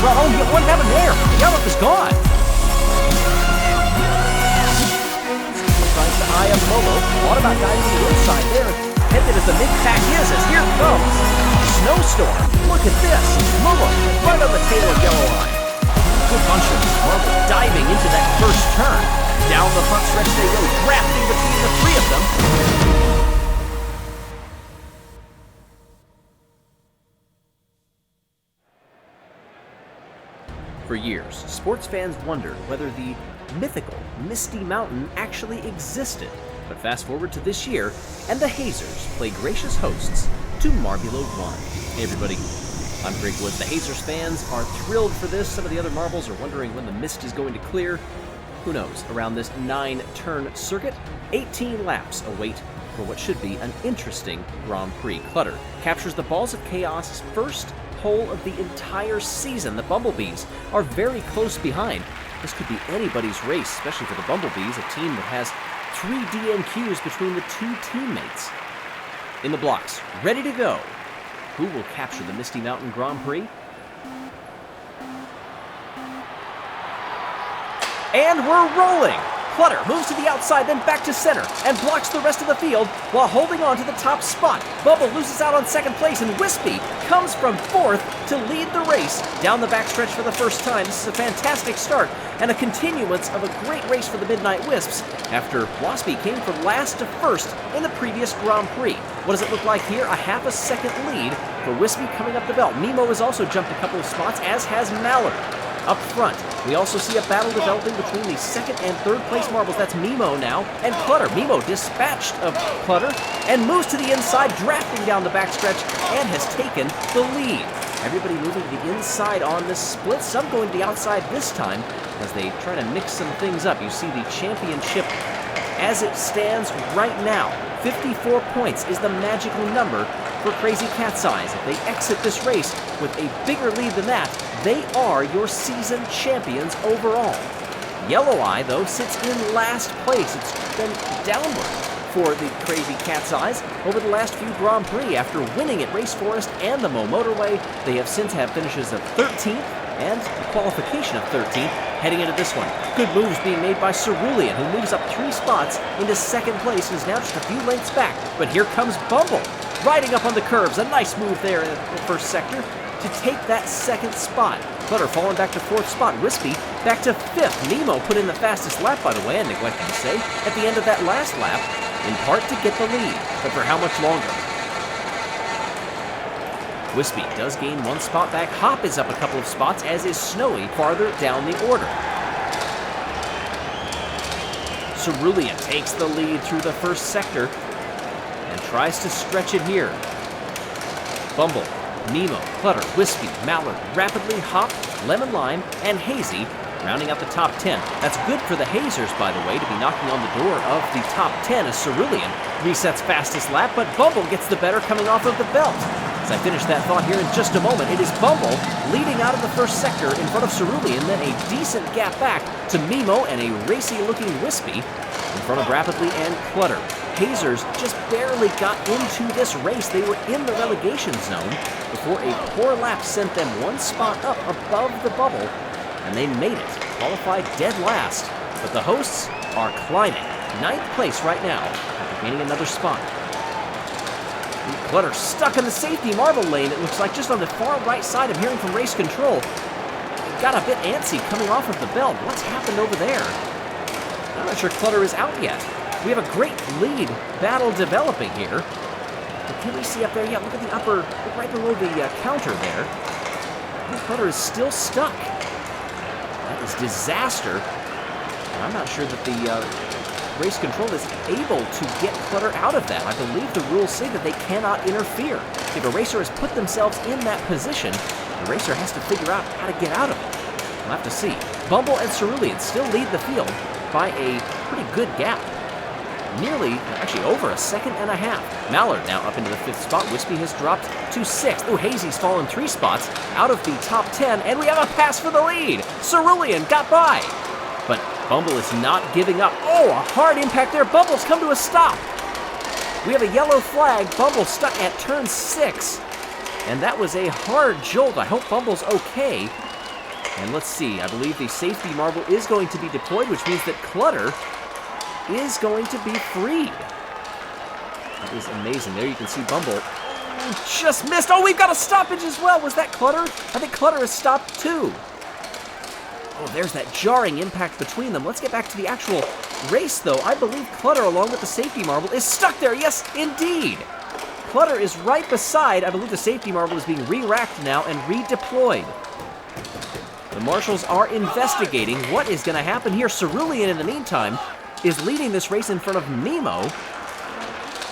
well. Oh, what happened there? The yellow is gone. Tries to eye up Momo. Thought about diving to the inside there. Headed as the mid-pack is, as here comes Snowstorm. Look at this. Momo right on the tail of Yellow Eye. Good bunch of Marble diving into that first turn. Down the front stretch they go, drafting between the three of them. For years, sports fans wondered whether the mythical Misty Mountain actually existed. But fast forward to this year, and the Hazers play gracious hosts to Marbula 1. Hey everybody, I'm Greg Woods. The Hazers fans are thrilled for this. Some of the other marbles are wondering when the mist is going to clear. Who knows? Around this 9-turn circuit, 18 laps await for what should be an interesting Grand Prix. Clutter captures the Balls of Chaos' first pole of the entire season. The Bumblebees are very close behind. This could be anybody's race, especially for the Bumblebees, a team that has 3 DNQs between the two teammates. In the blocks, ready to go. Who will capture the Misty Mountain Grand Prix? And we're rolling! Clutter moves to the outside, then back to center, and blocks the rest of the field while holding on to the top spot. Bubble loses out on second place, and Wispy comes from fourth to lead the race down the backstretch for the first time. This is a fantastic start and a continuance of a great race for the Midnight Wisps after Waspy came from last to first in the previous Grand Prix. What does it look like here? A half a second lead for Wispy coming up the belt. Mimo has also jumped a couple of spots, as has Mallard. Up front, we also see a battle developing between the second and third place marbles. That's Mimo now, and Clutter. Mimo dispatched of Clutter and moves to the inside, drafting down the backstretch, and has taken the lead. Everybody moving to the inside on this split, some going to the outside this time as they try to mix some things up. You see the championship as it stands right now. 54 points is the magical number for Crazy Cat's Eyes. If they exit this race with a bigger lead than that, they are your season champions overall. Yellow Eye, though, sits in last place. It's been downward for the Crazy Cat's Eyes over the last few Grand Prix. After winning at Race Forest and the Mo Motorway, they have since had finishes of 13th and a qualification of 13th heading into this one. Good moves being made by Cerulean, who moves up 3 spots into second place and is now just a few lengths back. But here comes Bumble, riding up on the curves. A nice move there in the first sector to take that second spot. Clutter falling back to 4th spot. Wispy back to 5th. Nemo put in the fastest lap, by the way, I neglected to say, at the end of that last lap, in part to get the lead. But for how much longer? Wispy does gain 1 spot back. Hop is up a couple of spots, as is Snowy farther down the order. Cerulean takes the lead through the first sector and tries to stretch it here. Bumble, Nemo, Clutter, Wispy, Mallard, rapidly Hop, Lemon Lime, and Hazy rounding out the top 10. That's good for the Hazers, by the way, to be knocking on the door of the top 10 as Cerulean resets fastest lap, but Bumble gets the better coming off of the belt. As I finish that thought here in just a moment, it is Bumble leading out of the first sector in front of Cerulean, then a decent gap back to Mimo and a racy-looking Wispy in front of Rapidly and Clutter. Hazers just barely got into this race. They were in the relegation zone before a poor lap sent them 1 spot up above the bubble, and they made it, qualified dead last. But the hosts are climbing 9th place right now after gaining another spot. Clutter stuck in the safety marble lane, it looks like, just on the far right side. I'm hearing from race control. Got a bit antsy coming off of the belt. What's happened over there? I'm not sure Clutter is out yet. We have a great lead battle developing here. But can we see up there? Yeah, look at the upper, look right below the counter there. Clutter is still stuck. That is disaster. I'm not sure that the race control is able to get Clutter out of that. I believe the rules say that they cannot interfere. If a racer has put themselves in that position, the racer has to figure out how to get out of it. We'll have to see. Bumble and Cerulean still lead the field by a pretty good gap. Nearly, actually over a second and a half. Mallard now up into the 5th spot. Wispy has dropped to 6th. Ooh, Hazy's fallen 3 spots out of the top 10, and we have a pass for the lead. Cerulean got by, but Bumble is not giving up. Oh, a hard impact there. Bumble's come to a stop. We have a yellow flag. Bumble stuck at turn 6, and that was a hard jolt. I hope Bumble's okay. And let's see, I believe the safety marble is going to be deployed, which means that Clutter is going to be freed. That is amazing. There you can see Bumble. Oh, just missed. Oh, we've got a stoppage as well. Was that Clutter? I think Clutter is stopped too. Oh, there's that jarring impact between them. Let's get back to the actual race, though. I believe Clutter, along with the safety marble, is stuck there. Yes, indeed. Clutter is right beside. I believe the safety marble is being re-racked now and redeployed. The marshals are investigating what is going to happen here. Cerulean, in the meantime, is leading this race in front of Nemo.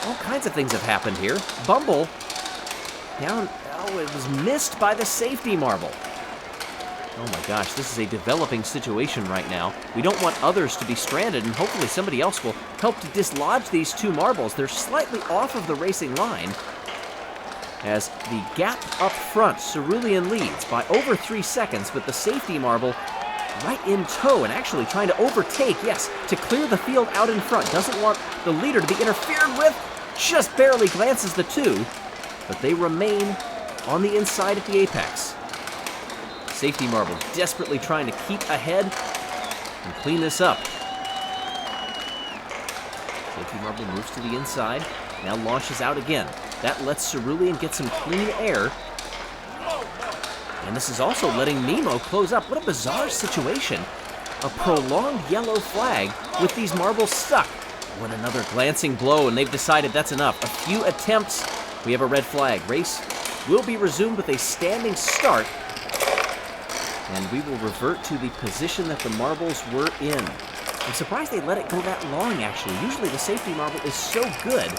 All kinds of things have happened here. Bumble down. Oh, it was missed by the safety marble. Oh my gosh, this is a developing situation right now. We don't want others to be stranded, and hopefully somebody else will help to dislodge these two marbles. They're slightly off of the racing line. As the gap up front, Cerulean leads by over 3 seconds, but the safety marble right in tow and actually trying to overtake, yes, to clear the field out in front. Doesn't want the leader to be interfered with. Just barely glances the two, but they remain on the inside at the apex. Safety marble desperately trying to keep ahead and clean this up. Safety marble moves to the inside, now launches out again. That lets Cerulean get some clean air. And this is also letting Nemo close up. What a bizarre situation. A prolonged yellow flag with these marbles stuck. What another glancing blow, and they've decided that's enough. A few attempts, we have a red flag. Race will be resumed with a standing start. And we will revert to the position that the marbles were in. I'm surprised they let it go that long, actually. Usually the safety marble is so good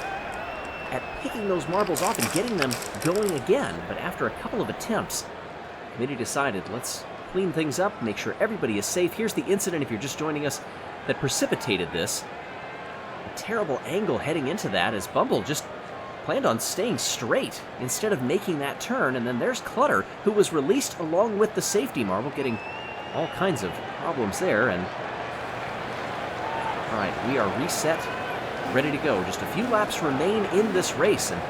at picking those marbles off and getting them going again. But after a couple of attempts, the committee decided, let's clean things up, make sure everybody is safe. Here's the incident, if you're just joining us, that precipitated this. A terrible angle heading into that as Bumble just planned on staying straight instead of making that turn. And then there's Clutter, who was released along with the safety marble, getting all kinds of problems there. And all right, we are reset, ready to go. Just a few laps remain in this race, and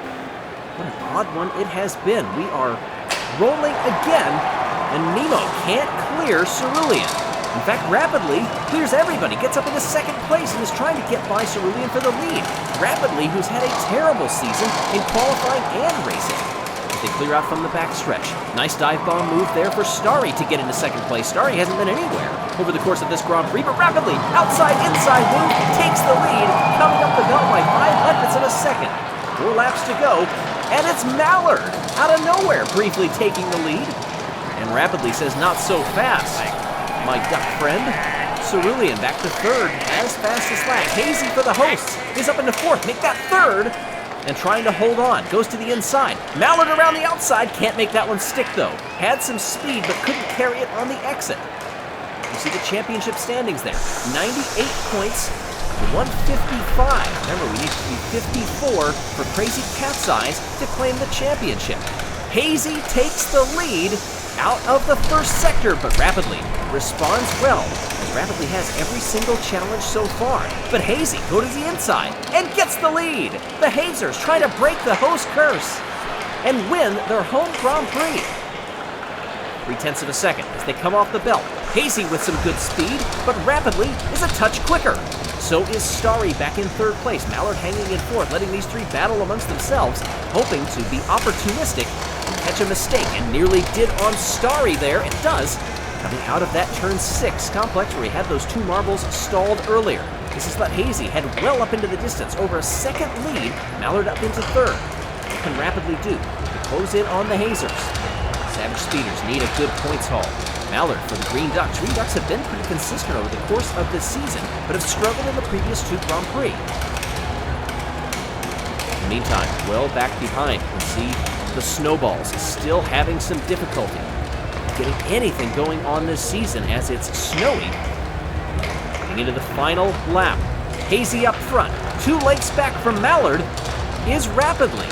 what an odd one it has been. We are rolling again, and Nemo can't clear Cerulean. In fact, rapidly clears everybody, gets up into second place, and is trying to get by Cerulean for the lead. Rapidly, who's had a terrible season in qualifying and racing. They clear out from the backstretch. Nice dive bomb move there for Starry to get into second place. Starry hasn't been anywhere over the course of this Grand Prix, but rapidly, outside-inside move, takes the lead, coming up the belt by 0.05 of a second. 4 laps to go, and it's Mallard out of nowhere, briefly taking the lead. And rapidly says, not so fast, my duck friend. Cerulean back to third, as fast as that. Hazy for the hosts is up into fourth, make that third, and trying to hold on, goes to the inside. Mallard around the outside, can't make that one stick though. Had some speed, but couldn't carry it on the exit. You see the championship standings there. 98 points to 155. Remember, we need to be 54 for Crazy Cat's Eyes to claim the championship. Hazy takes the lead out of the first sector, but Rapidly responds well, as Rapidly has every single challenge so far. But Hazy goes to the inside and gets the lead. The Hazers try to break the host curse and win their home Grand Prix. 0.3 of a second as they come off the belt. Hazy with some good speed, but Rapidly is a touch quicker. So is Starry back in third place. Mallard hanging in fourth, letting these three battle amongst themselves, hoping to be opportunistic and catch a mistake, and nearly did on Starry there. It does, coming out of that turn 6 complex where he had those 2 marbles stalled earlier. This has let Hazy head well up into the distance, over a second lead. Mallard up into third. What can Rapidly do to close in on the Hazers? Savage Speeders need a good points haul. Mallard for the Green Ducks. Green Ducks have been pretty consistent over the course of this season, but have struggled in the previous 2 Grand Prix. In the meantime, well back behind, you can see the Snowballs still having some difficulty getting anything going on this season as it's snowy. Getting into the final lap. Hazy up front. 2 lengths back from Mallard is Rapidly.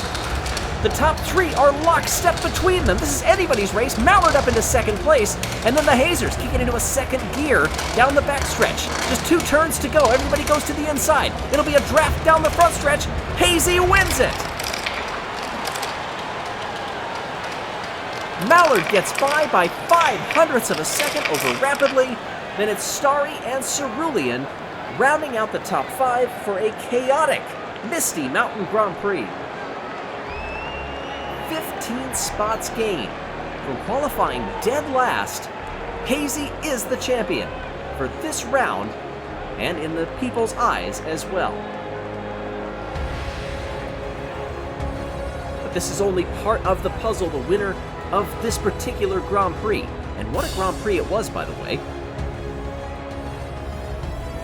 The top 3 are lockstep between them. This is anybody's race. Mallard up into second place, and then the Hazers kicking into a second gear down the backstretch. Just 2 turns to go. Everybody goes to the inside. It'll be a draft down the front stretch. Hazy wins it. Mallard gets by 0.05 of a second over Rapidly. Then it's Starry and Cerulean rounding out the top 5 for a chaotic Misty Mountain Grand Prix. 15 spots gained. From qualifying dead last, Hazy is the champion for this round and in the people's eyes as well. But this is only part of the puzzle, the winner of this particular Grand Prix. And what a Grand Prix it was, by the way.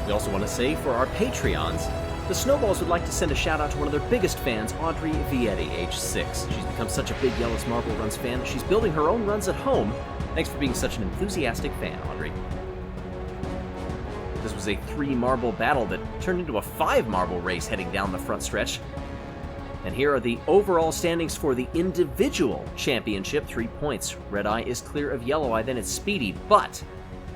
We also want to say for our Patreons, the Snowballs would like to send a shout out to one of their biggest fans, Audrey Vietti, age 6. She's become such a big Yellow Marble Runs fan, she's building her own runs at home. Thanks for being such an enthusiastic fan, Audrey. This was a 3-marble battle that turned into a 5-marble race heading down the front stretch. And here are the overall standings for the individual championship. 3 points. Red Eye is clear of Yellow Eye, then it's Speedy. But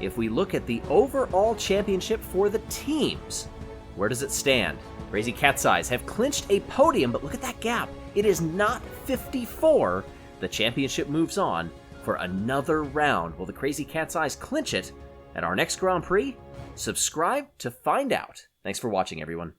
if we look at the overall championship for the teams, where does it stand? Crazy Cat's Eyes have clinched a podium, but look at that gap. It is not 54. The championship moves on for another round. Will the Crazy Cat's Eyes clinch it at our next Grand Prix? Subscribe to find out. Thanks for watching, everyone.